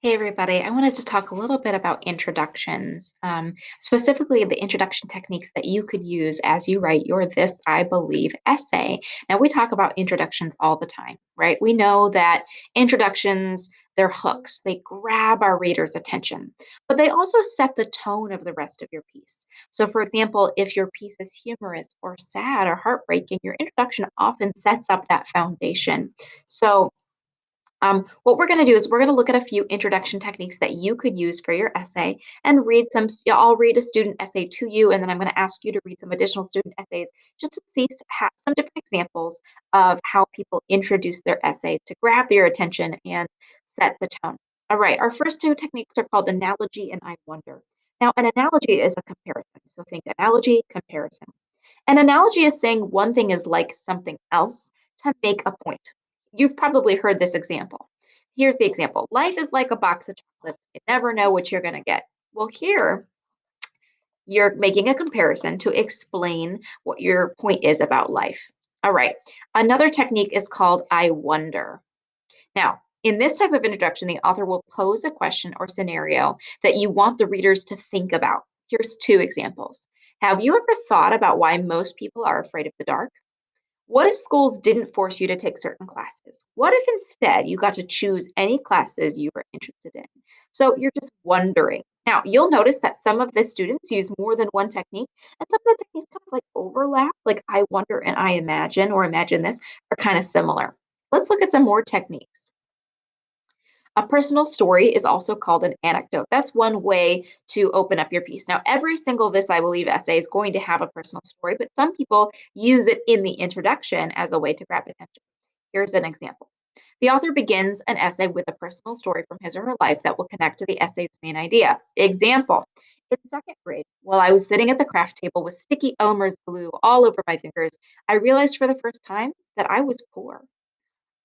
Hey everybody, I wanted to talk a little bit about introductions, specifically the introduction techniques that you could use as you write your This I Believe essay. Now, we talk about introductions all the time, right? We know that introductions, they're hooks, they grab our reader's attention, but they also set the tone of the rest of your piece. So, for example, if your piece is humorous or sad or heartbreaking, your introduction often sets up that foundation. What we're going to do is we're going to look at a few introduction techniques that you could use for your essay and read some. Yeah, I'll read a student essay to you, and then I'm going to ask you to read some additional student essays just to see some different examples of how people introduce their essays to grab your attention and set the tone. All right, our first two techniques are called analogy and I wonder. Now, an analogy is a comparison. So think analogy, comparison. An analogy is saying one thing is like something else to make a point. You've probably heard this example. Here's the example. Life is like a box of chocolates. You never know what you're going to get. Well, here you're making a comparison to explain what your point is about life. All right. Another technique is called I wonder. Now, in this type of introduction, the author will pose a question or scenario that you want the readers to think about. Here's two examples. Have you ever thought about why most people are afraid of the dark? What if schools didn't force you to take certain classes? What if instead you got to choose any classes you were interested in? So you're just wondering. Now, you'll notice that some of the students use more than one technique, and some of the techniques kind of like overlap, like I wonder and I imagine or imagine this are kind of similar. Let's look at some more techniques. A personal story is also called an anecdote. That's one way to open up your piece. Now, every single This I Believe essay is going to have a personal story, but some people use it in the introduction as a way to grab attention. Here's an example. The author begins an essay with a personal story from his or her life that will connect to the essay's main idea. Example. In second grade, while I was sitting at the craft table with sticky Elmer's glue all over my fingers, I realized for the first time that I was poor.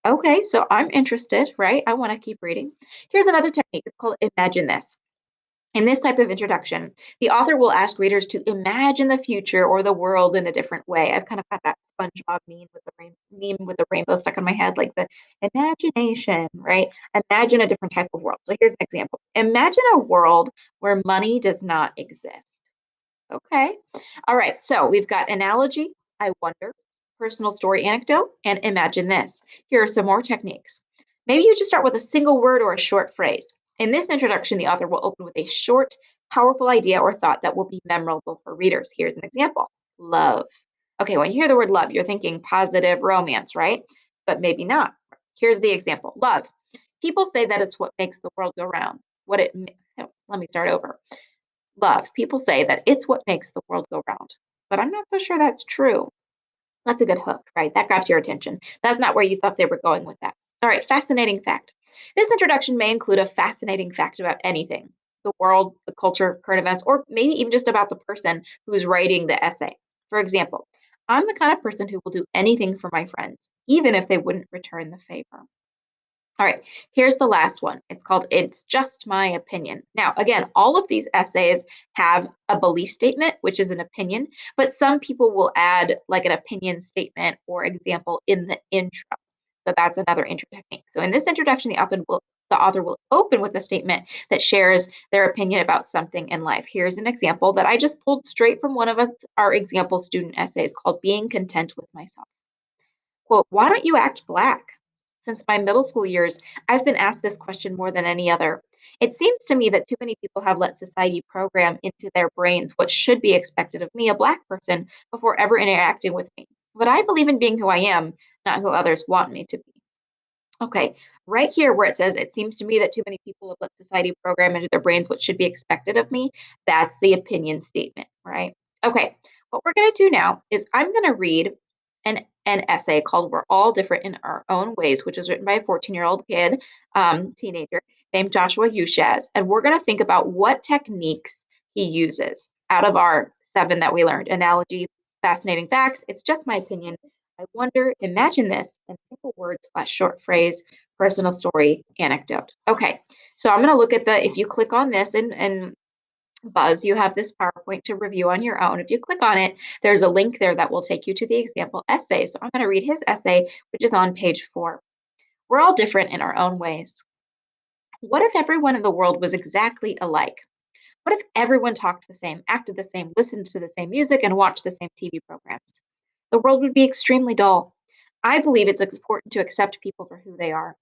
Okay, so I'm interested, right? I want to keep reading. Here's another technique. It's called Imagine This. In this type of introduction, the author will ask readers to imagine the future or the world in a different way. I've kind of got that SpongeBob meme with the rainbow stuck in my head, like the imagination, right? Imagine a different type of world. So here's an example. Imagine a world where money does not exist. Okay. All right. So we've got analogy, I wonder, personal story anecdote, and imagine this. Here are some more techniques. Maybe you just start with a single word or a short phrase. In this introduction, the author will open with a short, powerful idea or thought that will be memorable for readers. Here's an example love. Okay, when you hear the word love, you're thinking positive romance, right? But maybe not. Here's the example love. People say that it's what makes the world go round. Let me start over. Love. People say that it's what makes the world go round, but I'm not so sure that's true. That's a good hook, right? That grabs your attention. That's not where you thought they were going with that. All right, fascinating fact. This introduction may include a fascinating fact about anything the world, the culture, current events, or maybe even just about the person who's writing the essay. For example, I'm the kind of person who will do anything for my friends, even if they wouldn't return the favor. All right, here's the last one. It's called It's Just My Opinion. Now, again, all of these essays have a belief statement, which is an opinion, but some people will add like an opinion statement or example in the intro. So that's another intro technique. So in this introduction, the author will open with a statement that shares their opinion about something in life. Here's an example that I just pulled straight from one of our example student essays called Being Content with Myself. Quote, why don't you act black? Since my middle school years, I've been asked this question more than any other. It seems to me that too many people have let society program into their brains what should be expected of me, a black person, before ever interacting with me. But I believe in being who I am, not who others want me to be. Okay, right here where it says, it seems to me that too many people have let society program into their brains what should be expected of me, that's the opinion statement, right? Okay, what we're going to do now is I'm going to read an essay called We're All Different in Our Own Ways, which was written by a 14-year-old kid, teenager named Joshua Ushez. And we're going to think about what techniques he uses out of our seven that we learned analogy, fascinating facts. It's just my opinion. I wonder, imagine this in simple words / short phrase, personal story, anecdote. Okay, so I'm going to look at if you click on this and Buzz, you have this PowerPoint to review on your own. If you click on it, there's a link there that will take you to the example essay. So I'm going to read his essay, which is on page 4. We're all different in our own ways. What if everyone in the world was exactly alike? What if everyone talked the same, acted the same, listened to the same music, and watched the same TV programs? The world would be extremely dull. I believe it's important to accept people for who they are.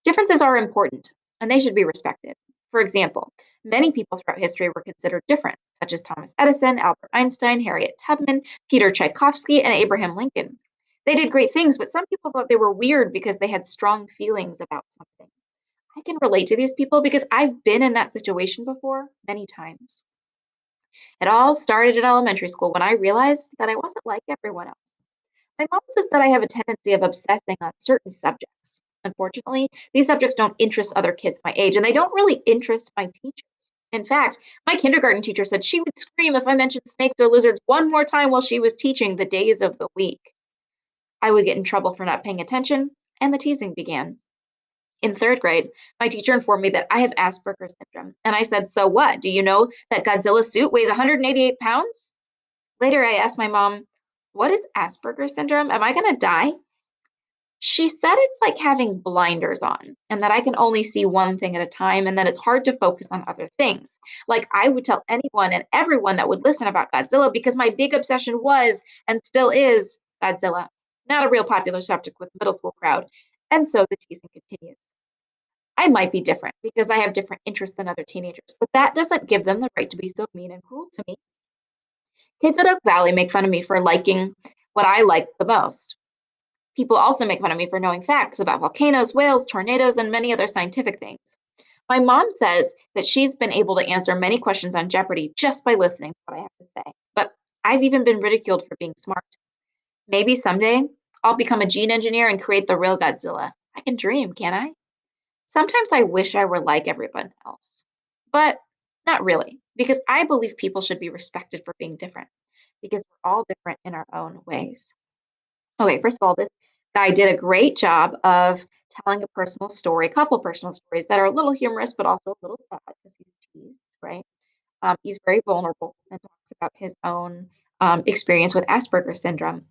Differences are important, and they should be respected. For example, many people throughout history were considered different, such as Thomas Edison, Albert Einstein, Harriet Tubman, Peter Tchaikovsky, and Abraham Lincoln. They did great things, but some people thought they were weird because they had strong feelings about something. I can relate to these people because I've been in that situation before many times. It all started in elementary school when I realized that I wasn't like everyone else. My mom says that I have a tendency of obsessing on certain subjects. Unfortunately, these subjects don't interest other kids my age, and they don't really interest my teachers. In fact, my kindergarten teacher said she would scream if I mentioned snakes or lizards one more time while she was teaching the days of the week. I would get in trouble for not paying attention, and the teasing began. In third grade, my teacher informed me that I have Asperger's syndrome. And I said, so what? Do you know that Godzilla's suit weighs 188 pounds? Later, I asked my mom, what is Asperger's syndrome? Am I going to die? She said it's like having blinders on, and that I can only see one thing at a time, and that it's hard to focus on other things. Like I would tell anyone and everyone that would listen about Godzilla because my big obsession was and still is Godzilla. Not a real popular subject with the middle school crowd. And so the teasing continues. I might be different because I have different interests than other teenagers, but that doesn't give them the right to be so mean and cruel to me. Kids at Oak Valley make fun of me for liking what I like the most. People also make fun of me for knowing facts about volcanoes, whales, tornadoes, and many other scientific things. My mom says that she's been able to answer many questions on Jeopardy just by listening to what I have to say. But I've even been ridiculed for being smart. Maybe someday I'll become a gene engineer and create the real Godzilla. I can dream, can't I? Sometimes I wish I were like everyone else, but not really, because I believe people should be respected for being different, because we're all different in our own ways. Okay, first of all, this guy did a great job of telling a personal story, a couple personal stories that are a little humorous, but also a little sad because he's teased, right? He's very vulnerable and talks about his own experience with Asperger's syndrome.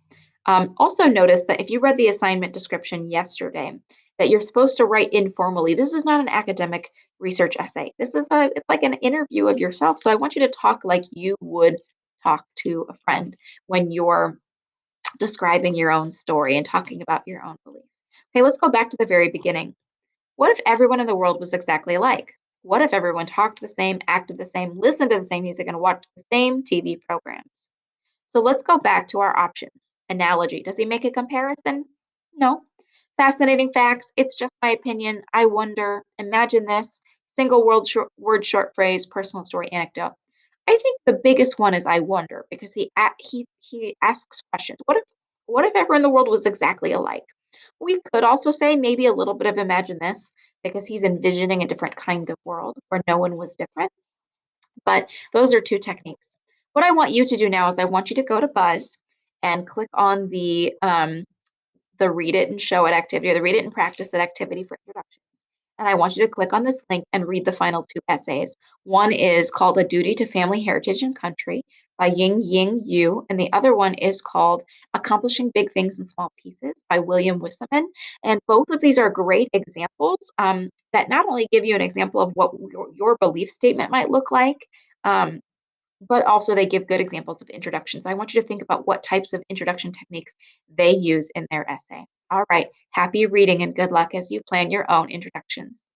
Also, notice that if you read the assignment description yesterday, that you're supposed to write informally. This is not an academic research essay. It's like an interview of yourself. So I want you to talk like you would talk to a friend when you're describing your own story and talking about your own belief. Okay, let's go back to the very beginning. What if everyone in the world was exactly alike? What if everyone talked the same, acted the same, listened to the same music, and watched the same TV programs? So let's go back to our options. Analogy. Does he make a comparison? No. Fascinating facts. It's just my opinion. I wonder. Imagine this. Single word short phrase, personal story, anecdote. I think the biggest one is I wonder because he asks questions. What if everyone in the world was exactly alike? We could also say maybe a little bit of imagine this because he's envisioning a different kind of world where no one was different. But those are two techniques. What I want you to do now is I want you to go to Buzz and click on the read it and show it activity or the read it and practice it activity for introductions. And I want you to click on this link and read the final two essays. One is called A Duty to Family, Heritage, and Country by Ying Ying Yu, and the other one is called Accomplishing Big Things in Small Pieces by William Wissaman. And both of these are great examples that not only give you an example of what your belief statement might look like, um, but also they give good examples of introductions. I want you to think about what types of introduction techniques they use in their essay. All right, happy reading and good luck as you plan your own introductions.